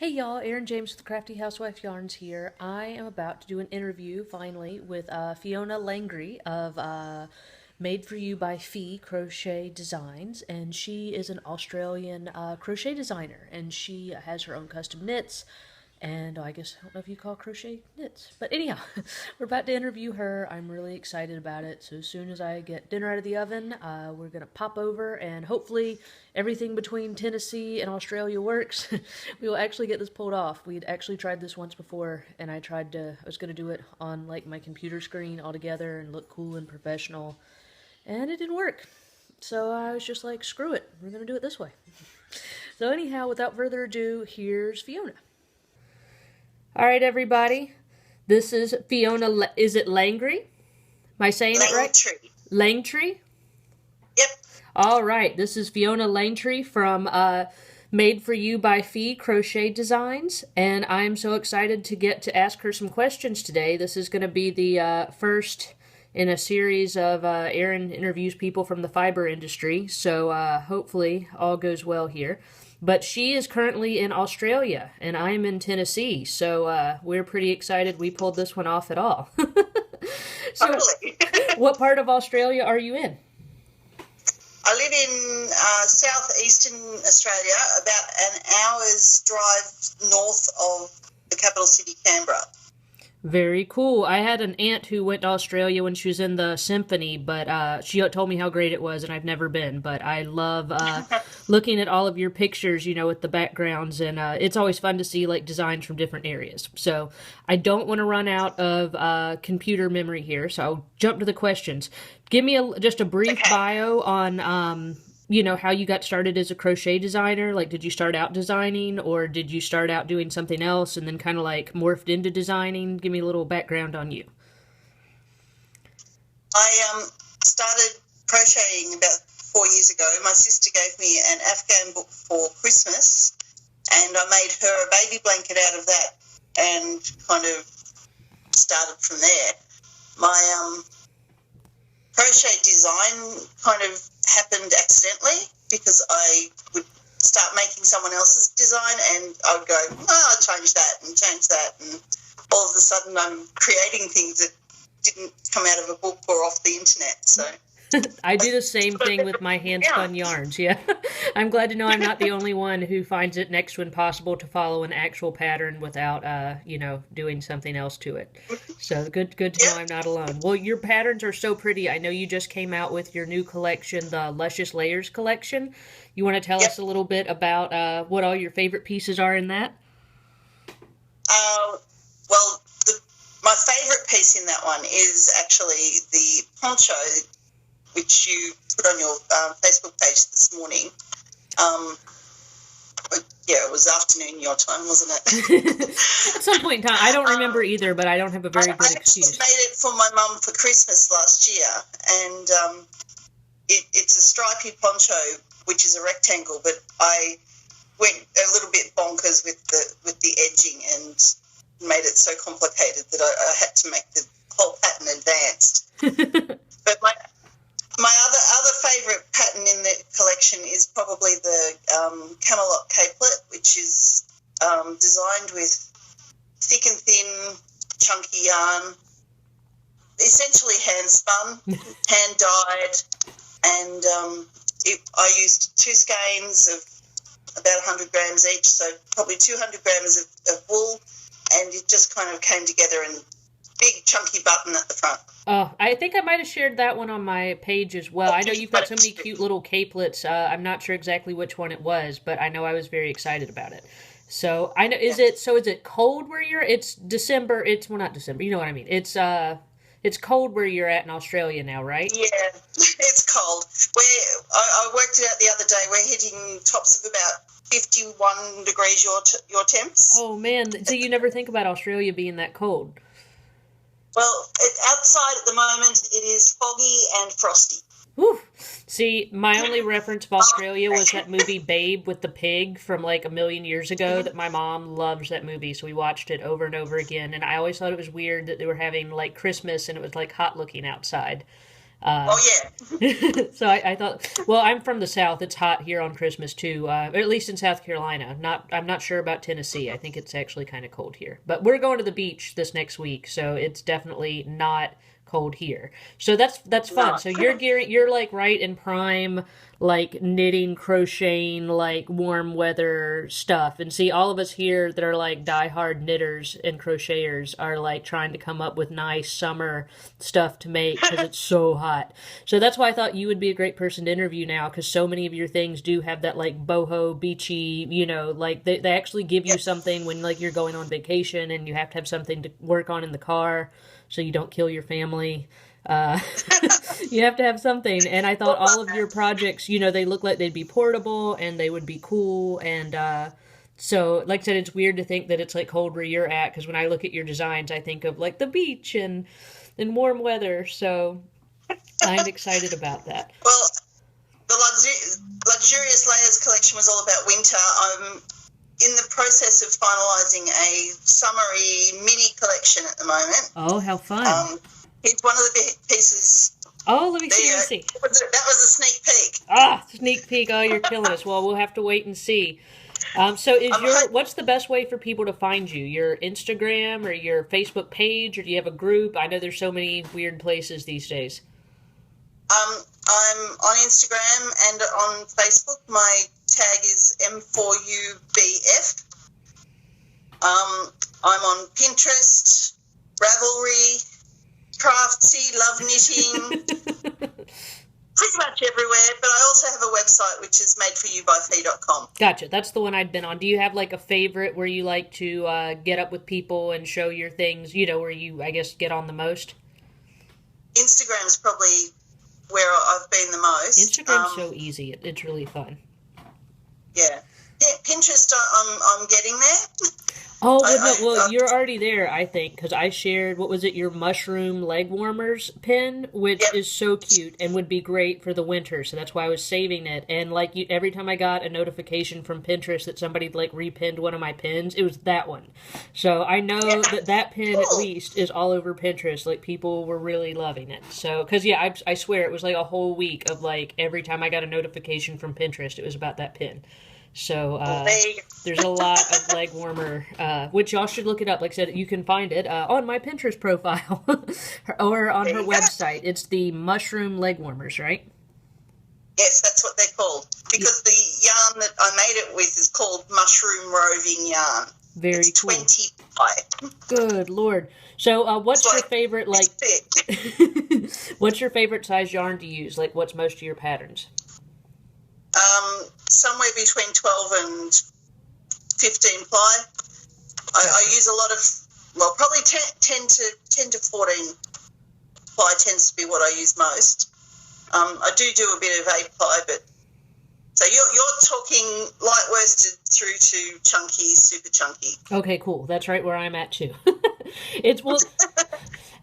Hey y'all, Erin James with Crafty Housewife Yarns here. I am about to do an interview finally with Fiona Langtry of MadeforYOUbyFi Crochet Designs, and she is an Australian crochet designer, and she has her own custom knits. And I guess I don't know if you call crochet knits, but anyhow, we're about to interview her. I'm really excited about it. So as soon as I get dinner out of the oven, we're gonna pop over, and hopefully everything between Tennessee and Australia works. We will actually get this pulled off. We'd actually tried this once before, and I was gonna do it on like my computer screen all together and look cool and professional, and it didn't work. So I was just like, screw it, we're gonna do it this way. So anyhow, without further ado, here's Fiona. All right, everybody. This is Fiona. Is it Langtry? Am I saying it right? Langtry. Langtry? Yep. All right. This is Fiona Langtry from MadeforYOUbyFi Crochet Designs, and I'm so excited to get to ask her some questions today. This is going to be the first in a series of Erin interviews people from the fiber industry, so hopefully all goes well here. But she is currently in Australia, and I'm in Tennessee, so we're pretty excited we pulled this one off at all. So, Totally. what part of Australia are you in? I live in southeastern Australia, about an hour's drive north of the capital city, Canberra. Very cool. I had an aunt who went to Australia when she was in the symphony, but she told me how great it was, and I've never been. But I love looking at all of your pictures, with the backgrounds, and it's always fun to see like designs from different areas. So I don't want to run out of computer memory here, so I'll jump to the questions. Give me just a brief bio on how you got started as a crochet designer. Like, did you start out designing, or did you start out doing something else and then kind of like morphed into designing? Give me a little background on you. I started crocheting about 4 years ago. My sister gave me an Afghan book for Christmas, and I made her a baby blanket out of that and kind of started from there. My crochet design kind of happened accidentally because I would start making someone else's design and I would go, I'll change that, and all of a sudden I'm creating things that didn't come out of a book or off the internet. So I do the same thing with my hand-spun yarns, yeah. I'm glad to know I'm not the only one who finds it next to impossible to follow an actual pattern without, doing something else to it. So good to know I'm not alone. Well, your patterns are so pretty. I know you just came out with your new collection, the Luscious Layers collection. You want to tell us a little bit about what all your favorite pieces are in that? Well, my favorite piece in that one is actually the poncho, which you put on your Facebook page this morning. It was afternoon your time, wasn't it? At some point in time. I don't remember either, but I don't have a very good excuse. I made it for my mum for Christmas last year, and it's a stripy poncho, which is a rectangle, but I went a little bit bonkers with the edging and made it so complicated that I had to make the whole pattern advanced. But my other favourite pattern in the collection is probably the Camelot capelet, which is designed with thick and thin, chunky yarn, essentially hand-spun, hand-dyed, and I used 2 skeins of about 100 grams each, so probably 200 grams of wool, and it just kind of came together in big chunky button at the front. Oh, I think I might have shared that one on my page as well. I know you've got so many cute little capelets. I'm not sure exactly which one it was, but I know I was very excited about it. So I know, is it cold where it's December? Well, not December. You know what I mean? It's cold where you're at in Australia now, right? Yeah, it's cold. I worked it out the other day. We're hitting tops of about 51 degrees your temps. Oh man, so you never think about Australia being that cold. Well, outside at the moment, it is foggy and frosty. Whew. See, my only reference of Australia was that movie Babe with the pig from like a million years ago that my mom loves that movie, so we watched it over and over again, and I always thought it was weird that they were having like Christmas and it was like hot looking outside. Oh yeah. So I thought, well, I'm from the South. It's hot here on Christmas too, or at least in South Carolina. I'm not sure about Tennessee. I think it's actually kind of cold here. But we're going to the beach this next week, so it's definitely not cold here. So that's fun. No. So you're like right in prime, like knitting, crocheting, like warm weather stuff. And see, all of us here that are like diehard knitters and crocheters are like trying to come up with nice summer stuff to make because it's so hot. So that's why I thought you would be a great person to interview now, because so many of your things do have that like boho beachy, like they actually give you something when like you're going on vacation and you have to have something to work on in the car so you don't kill your family. You have to have something, and I thought all of your projects, they look like they'd be portable and they would be cool, and so, like I said, it's weird to think that it's like cold where you're at, because when I look at your designs, I think of like the beach and warm weather, so I'm excited about that. Well, the Luxurious Layers collection was all about winter. I'm in the process of finalising a summery mini collection at the moment. Oh, how fun. It's one of the pieces. Oh, let me see. That was a sneak peek. Sneak peek. Oh, you're killing us. Well, we'll have to wait and see. So what's the best way for people to find you? Your Instagram or your Facebook page, or do you have a group? I know there's so many weird places these days. I'm on Instagram and on Facebook. My tag is M4UBF. I'm on Pinterest, Ravelry, Craftsy, Love Knitting, pretty much everywhere. But I also have a website, which is MadeforYoubyFi.com. Gotcha. That's the one I've been on. Do you have like a favorite where you like to get up with people and show your things, where you, I guess, get on the most? Instagram's probably where I've been the most. Instagram's so easy. It's really fun. Yeah. Pinterest, I'm getting there. Oh, you're already there, I think, because I shared, what was it, your mushroom leg warmers pin, which is so cute and would be great for the winter, so that's why I was saving it. And like every time I got a notification from Pinterest that somebody like repinned one of my pins, it was that one. So I know that pin at least is all over Pinterest. Like, people were really loving it. So, because I swear it was like a whole week of like every time I got a notification from Pinterest, it was about that pin. So there's a lot of leg warmer, which y'all should look it up. Like I said, you can find it on my Pinterest profile or on her website. It's the mushroom leg warmers, right? Yes, that's what they're called. Because the yarn that I made it with is called mushroom roving yarn. Very cool. 20 ply. Good Lord. So what's your favorite, like, what's your favorite size yarn to use? Like, what's most of your patterns? Somewhere between 12 and 15 ply. I use a lot of, probably 10 to 14 ply tends to be what I use most. I do a bit of 8 ply, but so you're talking light worsted through to chunky, super chunky. Okay, cool. That's right where I'm at too.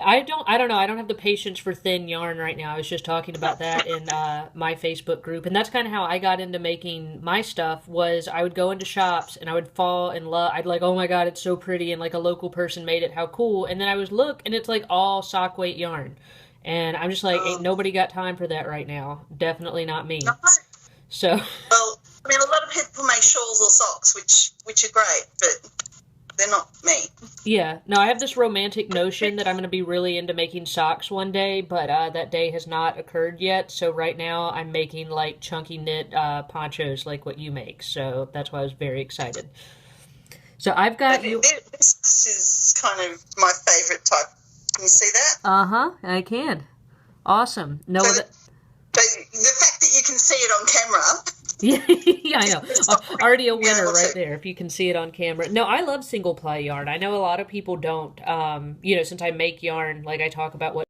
I don't know. I don't have the patience for thin yarn right now. I was just talking about that in my Facebook group, and that's kind of how I got into making my stuff. Was I would go into shops and I would fall in love. I'd like, oh my god, it's so pretty, and like a local person made it. How cool! And then I would look, and it's like all sock weight yarn, and I'm just like, ain't nobody got time for that right now. Definitely not me. So well, I mean, a lot of people make shawls or socks, which are great, but they're not me. Yeah. No, I have this romantic notion that I'm going to be really into making socks one day, but that day has not occurred yet. So right now I'm making like chunky knit ponchos like what you make. So that's why I was very excited. So I've got you. This is kind of my favorite type. Can you see that? Uh-huh. I can. Awesome. No. So the fact that you can see it on camera. Yeah, I know. Already a winner right there, if you can see it on camera. No, I love single ply yarn. I know a lot of people don't. Since I make yarn, like I talk about what